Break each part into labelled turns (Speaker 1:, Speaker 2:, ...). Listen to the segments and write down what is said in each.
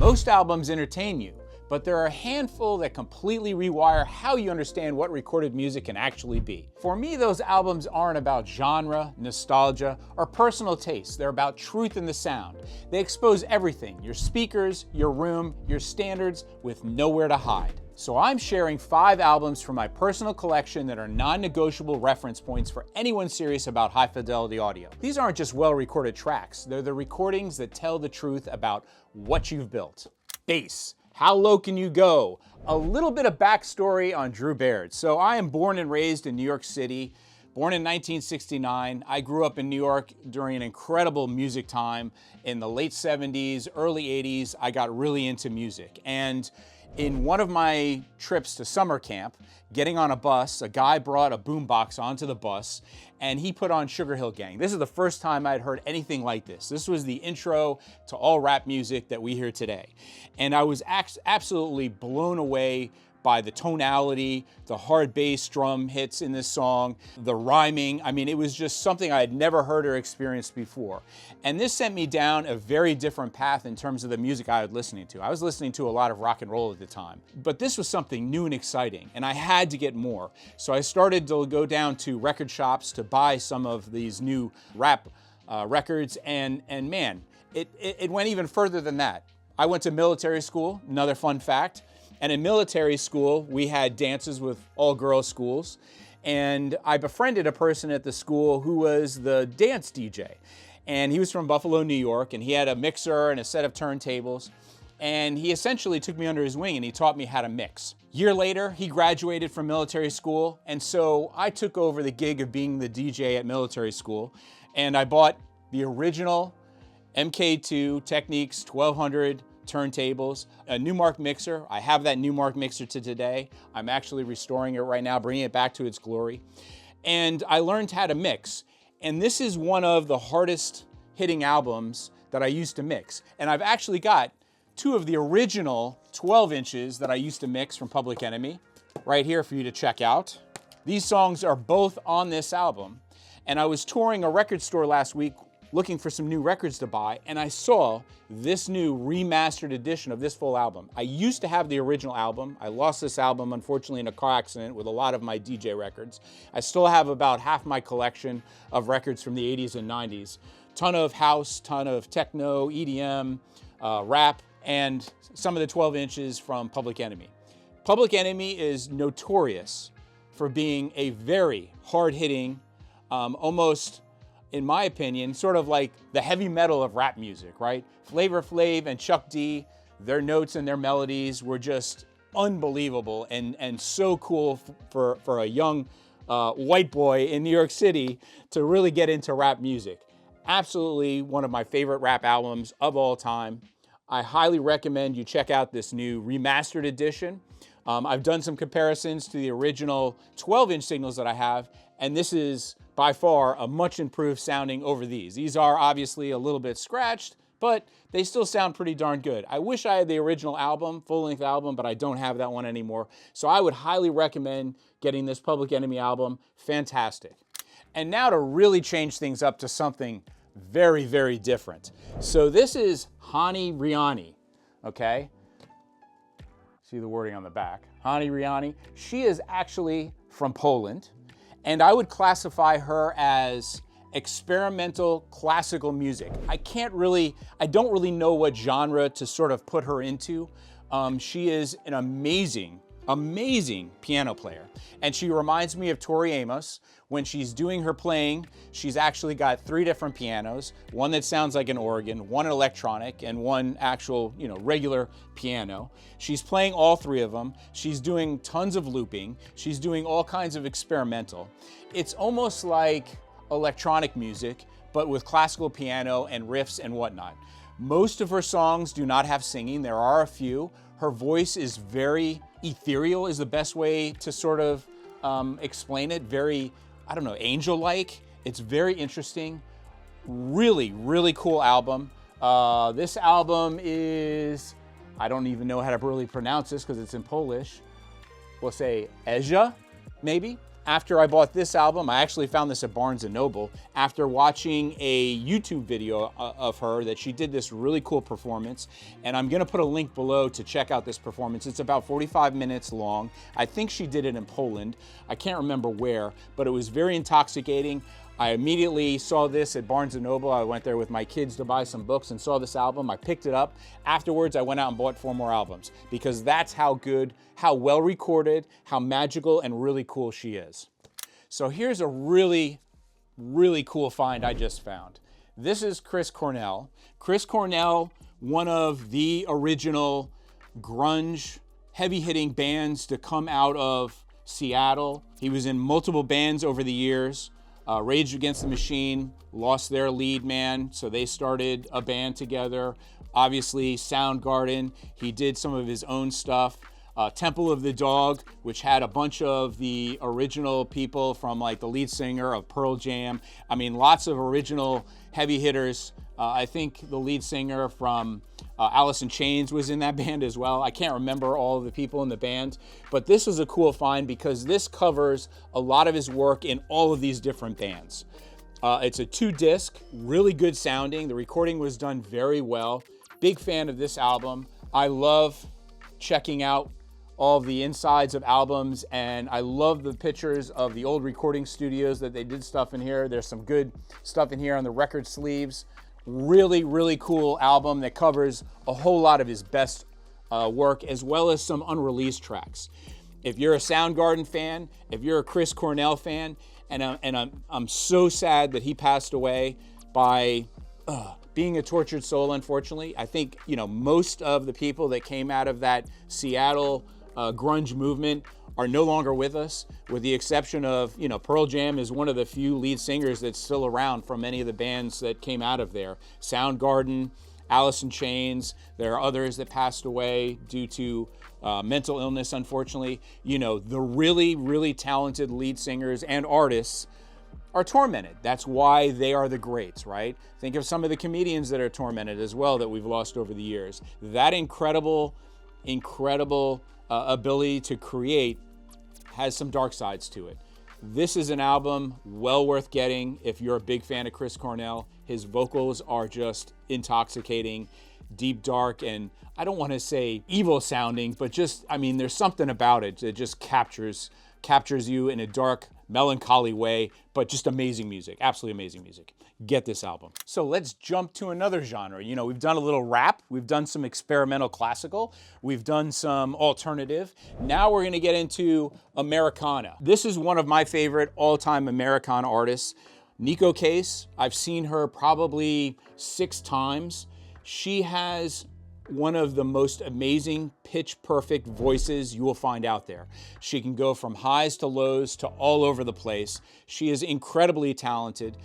Speaker 1: Most albums entertain you, but there are a handful that completely rewire how you understand what recorded music can actually be. For me, those albums aren't about genre, nostalgia, or personal taste. They're about truth in the sound. They expose everything, your speakers, your room, your standards, with nowhere to hide. So I'm sharing 5 albums from my personal collection that are non-negotiable reference points for anyone serious about high-fidelity audio. These aren't just well-recorded tracks. They're the recordings that tell the truth about what you've built. Bass. How low can you go? A little bit of backstory on Drew Baird. So I am born and raised in New York City. Born in 1969, I grew up in New York during an incredible music time. In the late 70s, early 80s, I got really into music. And in one of my trips to summer camp, getting on a bus, a guy brought a boombox onto the bus and he put on Sugar Hill Gang. This is the first time I'd heard anything like this. This was the intro to all rap music that we hear today. And I was absolutely blown away by the tonality, the hard bass drum hits in this song, the rhyming. I mean, it was just something I had never heard or experienced before. And this sent me down a very different path in terms of the music I was listening to. I was listening to a lot of rock and roll at the time, but this was something new and exciting, and I had to get more. So I started to go down to record shops to buy some of these new rap records, and man, it went even further than that. I went to military school, another fun fact. And in military school, we had dances with all girls schools. And I befriended a person at the school who was the dance DJ. And he was from Buffalo, New York, and he had a mixer and a set of turntables. And he essentially took me under his wing and he taught me how to mix. Year later, he graduated from military school. And so I took over the gig of being the DJ at military school. And I bought the original MK2 Technics 1200 turntables, a Newmark mixer. I have that Newmark mixer to today. I'm actually restoring it right now, bringing it back to its glory. And I learned how to mix. And this is one of the hardest hitting albums that I used to mix. And I've actually got 2 of the original 12 inches that I used to mix from Public Enemy right here for you to check out. These songs are both on this album. And I was touring a record store last week looking for some new records to buy, and I saw this new remastered edition of this full album. I used to have the original album. I lost this album, unfortunately, in a car accident with a lot of my DJ records. I still have about half my collection of records from the 80s and 90s. Ton of house, ton of techno, EDM, rap, and some of the 12 inches from Public Enemy. Public Enemy is notorious for being a very hard-hitting, almost, in my opinion, sort of like the heavy metal of rap music, right? Flavor Flav and Chuck D, their notes and their melodies were just unbelievable and so cool for a young white boy in New York City to really get into rap music. Absolutely one of my favorite rap albums of all time. I highly recommend you check out this new remastered edition. I've done some comparisons to the original 12-inch signals that I have, and this is by far a much improved sounding over these. These are obviously a little bit scratched, but they still sound pretty darn good. I wish I had the original album, full-length album, but I don't have that one anymore. So I would highly recommend getting this Public Enemy album. Fantastic. And now to really change things up to something very, very different. So this is Hani Riani, okay? See the wording on the back. Hani Riani. She is actually from Poland, and I would classify her as experimental classical music. I don't really know what genre to sort of put her into. She is an amazing piano player. And she reminds me of Tori Amos. When she's doing her playing, she's actually got 3 different pianos, one that sounds like an organ, one electronic, and one actual, regular piano. She's playing all 3 of them. She's doing tons of looping. She's doing all kinds of experimental. It's almost like electronic music, but with classical piano and riffs and whatnot. Most of her songs do not have singing. There are a few. Her voice is very ethereal is the best way to sort of explain it. Very, angel-like. It's very interesting. Really, really cool album. This album is, I don't even know how to really pronounce this because it's in Polish. We'll say Ezja, maybe. After I bought this album, I actually found this at Barnes & Noble after watching a YouTube video of her that she did this really cool performance. And I'm gonna put a link below to check out this performance. It's about 45 minutes long. I think she did it in Poland. I can't remember where, but it was very intoxicating. I immediately saw this at Barnes & Noble. I went there with my kids to buy some books and saw this album. I picked it up. Afterwards, I went out and bought 4 more albums because that's how good, how well recorded, how magical and really cool she is. So here's a really, really cool find I just found. This is Chris Cornell. Chris Cornell, one of the original grunge, heavy-hitting bands to come out of Seattle. He was in multiple bands over the years. Rage Against the Machine lost their lead man, so they started a band together. Obviously, Soundgarden, he did some of his own stuff. Temple of the Dog, which had a bunch of the original people from like the lead singer of Pearl Jam. I mean, lots of original heavy hitters. I think the lead singer from Alice in Chains was in that band as well. I can't remember all of the people in the band, but this was a cool find because this covers a lot of his work in all of these different bands. It's a 2-disc, really good sounding. The recording was done very well. Big fan of this album. I love checking out all of the insides of albums, and I love the pictures of the old recording studios that they did stuff in here. There's some good stuff in here on the record sleeves. Really, really cool album that covers a whole lot of his best work, as well as some unreleased tracks. If you're a Soundgarden fan, if you're a Chris Cornell fan, and I'm so sad that he passed away by being a tortured soul, unfortunately. I think, you know, most of the people that came out of that Seattle grunge movement are no longer with us, with the exception of, you know, Pearl Jam is one of the few lead singers that's still around from many of the bands that came out of there. Soundgarden, Alice in Chains, there are others that passed away due to mental illness, unfortunately. You know, the really, really talented lead singers and artists are tormented. That's why they are the greats, right? Think of some of the comedians that are tormented as well that we've lost over the years. That incredible ability to create has some dark sides to it. This is an album well worth getting if you're a big fan of Chris Cornell. His vocals are just intoxicating, deep, dark, and I don't want to say evil sounding, but just, I mean, there's something about it that just captures you in a dark, melancholy way, but just amazing music, absolutely amazing music. Get this album. So let's jump to another genre. You know, we've done a little rap, we've done some experimental classical, we've done some alternative. Now we're gonna get into Americana. This is one of my favorite all-time Americana artists. Neko Case, I've seen her probably 6 times. She has one of the most amazing pitch-perfect voices you will find out there. She can go from highs to lows to all over the place. She is incredibly talented,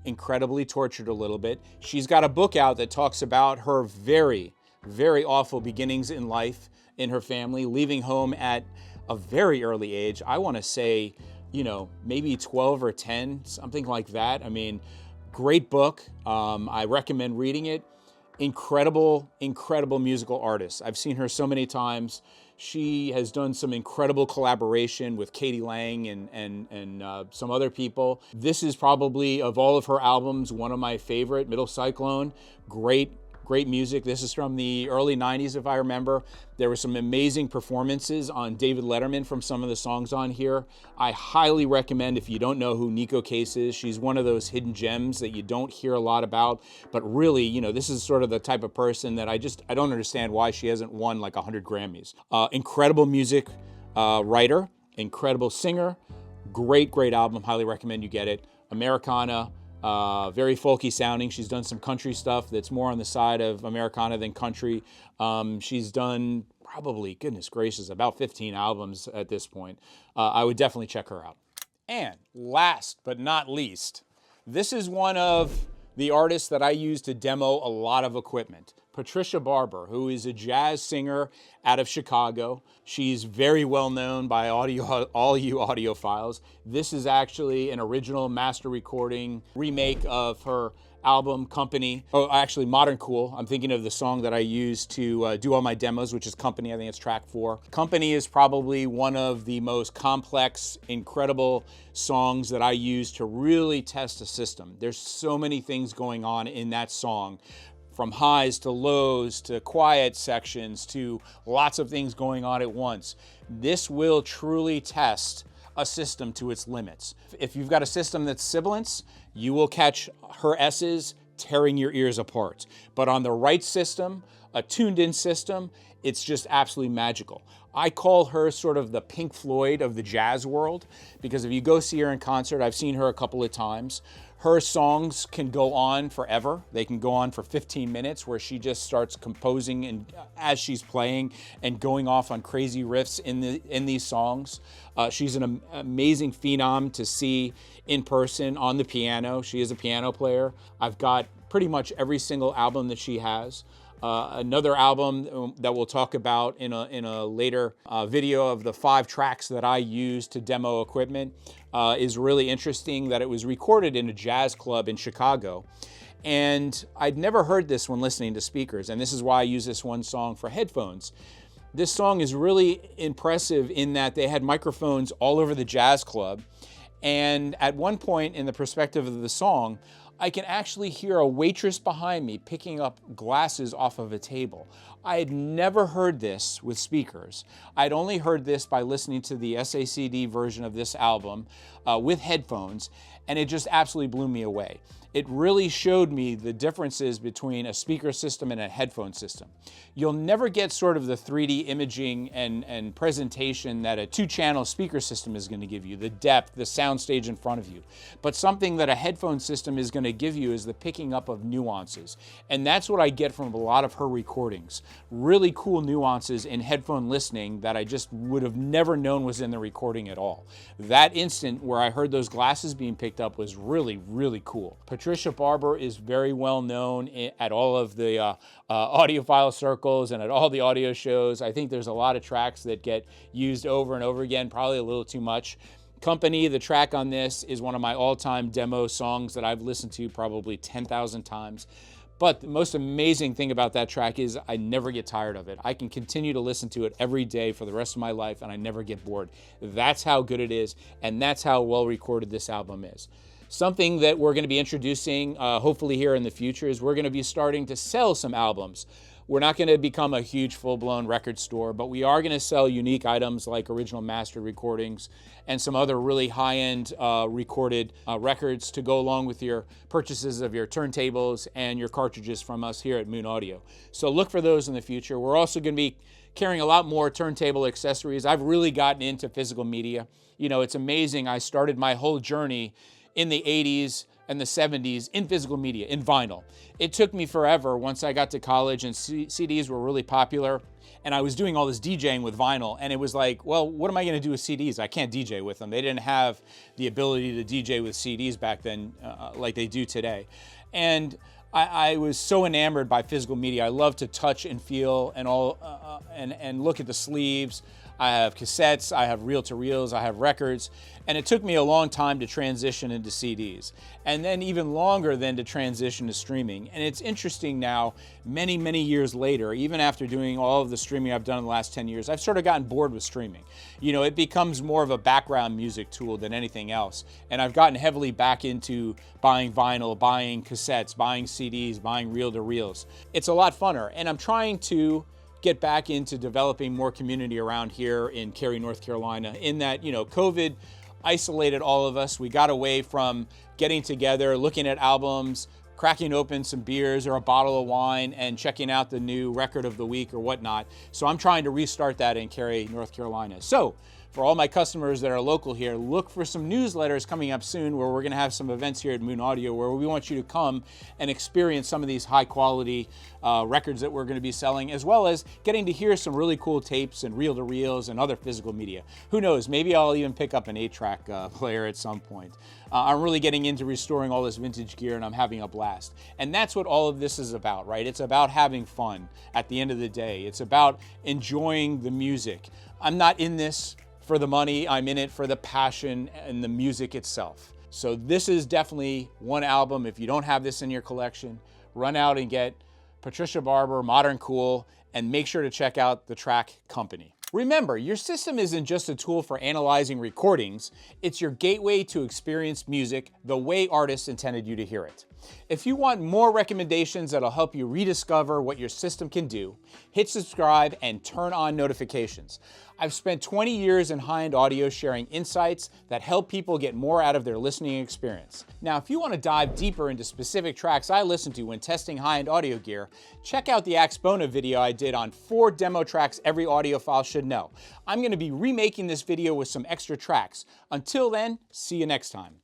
Speaker 1: incredibly tortured a little bit. She's got a book out that talks about her very, very awful beginnings in life in her family, leaving home at a very early age. I want to say, you know, maybe 12 or 10, something like that. I mean, great book. I recommend reading it. Incredible musical artist. I've seen her so many times. She has done some incredible collaboration with Katie Lang and some other people. This is probably, of all of her albums, one of my favorite. Middle Cyclone, great music. This is from the early 90s, if I remember. There were some amazing performances on David Letterman from some of the songs on here. I highly recommend, if you don't know who Neko Case is, she's one of those hidden gems that you don't hear a lot about, but really, you know, this is sort of the type of person that I don't understand why she hasn't won like 100 Grammys. Incredible music writer, incredible singer, great album, highly recommend you get it. Americana, very folky sounding. She's done some country stuff that's more on the side of Americana than country. She's done probably, goodness gracious, about 15 albums at this point. I would definitely check her out. And last but not least, this is one of the artists that I use to demo a lot of equipment. Patricia Barber, who is a jazz singer out of Chicago. She's very well known by all you audiophiles. This is actually an original master recording remake of her album, Company. Oh, actually, Modern Cool. I'm thinking of the song that I use to do all my demos, which is Company. I think it's track 4. Company is probably one of the most complex, incredible songs that I use to really test a system. There's so many things going on in that song, from highs to lows to quiet sections to lots of things going on at once. This will truly test a system to its limits. If you've got a system that's sibilants, you will catch her S's tearing your ears apart. But on the right system, a tuned-in system, it's just absolutely magical. I call her sort of the Pink Floyd of the jazz world, because if you go see her in concert, I've seen her a couple of times, her songs can go on forever. They can go on for 15 minutes where she just starts composing and as she's playing and going off on crazy riffs in these songs. She's an amazing phenom to see in person on the piano. She is a piano player. I've got pretty much every single album that she has. Another album that we'll talk about in a later video of the 5 tracks that I use to demo equipment is really interesting, that it was recorded in a jazz club in Chicago. And I'd never heard this when listening to speakers, and this is why I use this one song for headphones. This song is really impressive in that they had microphones all over the jazz club, and at one point in the perspective of the song, I can actually hear a waitress behind me picking up glasses off of a table. I had never heard this with speakers. I'd only heard this by listening to the SACD version of this album with headphones, and it just absolutely blew me away. It really showed me the differences between a speaker system and a headphone system. You'll never get sort of the 3D imaging and presentation that a 2-channel speaker system is going to give you, the depth, the soundstage in front of you. But something that a headphone system is going to give you is the picking up of nuances. And that's what I get from a lot of her recordings. Really cool nuances in headphone listening that I just would have never known was in the recording at all. That instant where I heard those glasses being picked up was really, really cool. Patricia Barber is very well known at all of the audiophile circles and at all the audio shows. I think there's a lot of tracks that get used over and over again, probably a little too much. Company, the track on this, is one of my all-time demo songs that I've listened to probably 10,000 times. But the most amazing thing about that track is I never get tired of it. I can continue to listen to it every day for the rest of my life and I never get bored. That's how good it is, and that's how well recorded this album is. Something that we're going to be introducing, hopefully here in the future, is we're going to be starting to sell some albums. We're not going to become a huge full-blown record store, but we are going to sell unique items like original mastered recordings and some other really high-end recorded records to go along with your purchases of your turntables and your cartridges from us here at Moon Audio. So look for those in the future. We're also going to be carrying a lot more turntable accessories. I've really gotten into physical media. You know, it's amazing. I started my whole journey in the 80s and the 70s in physical media, in vinyl. It took me forever once I got to college and CDs were really popular and I was doing all this DJing with vinyl, and it was like, well, what am I gonna do with CDs? I can't DJ with them. They didn't have the ability to DJ with CDs back then like they do today. And I was so enamored by physical media. I love to touch and feel and and look at the sleeves. I have cassettes, I have reel-to-reels, I have records, and it took me a long time to transition into CDs, and then even longer than to transition to streaming. And it's interesting now, many, many years later, even after doing all of the streaming I've done in the last 10 years, I've sort of gotten bored with streaming. You know, it becomes more of a background music tool than anything else, and I've gotten heavily back into buying vinyl, buying cassettes, buying CDs, buying reel-to-reels. It's a lot funner, and I'm trying to get back into developing more community around here in Cary, North Carolina, in that, you know, COVID isolated all of us. We got away from getting together, looking at albums, cracking open some beers or a bottle of wine and checking out the new record of the week or whatnot. So I'm trying to restart that in Cary, North Carolina. So for all my customers that are local here, look for some newsletters coming up soon where we're going to have some events here at Moon Audio where we want you to come and experience some of these high quality records that we're going to be selling, as well as getting to hear some really cool tapes and reel-to-reels and other physical media. Who knows, maybe I'll even pick up an 8-track player at some point. I'm really getting into restoring all this vintage gear and I'm having a blast. And that's what all of this is about, right? It's about having fun at the end of the day. It's about enjoying the music. I'm not in this for the money, I'm in it for the passion and the music itself. So this is definitely one album. If you don't have this in your collection, run out and get Patricia Barber, Modern Cool, and make sure to check out The Track Company. Remember, your system isn't just a tool for analyzing recordings, it's your gateway to experience music the way artists intended you to hear it. If you want more recommendations that'll help you rediscover what your system can do, hit subscribe and turn on notifications. I've spent 20 years in high-end audio sharing insights that help people get more out of their listening experience. Now, if you want to dive deeper into specific tracks I listen to when testing high-end audio gear, check out the Axpona video I did on 4 demo tracks every audiophile should know. I'm going to be remaking this video with some extra tracks. Until then, see you next time.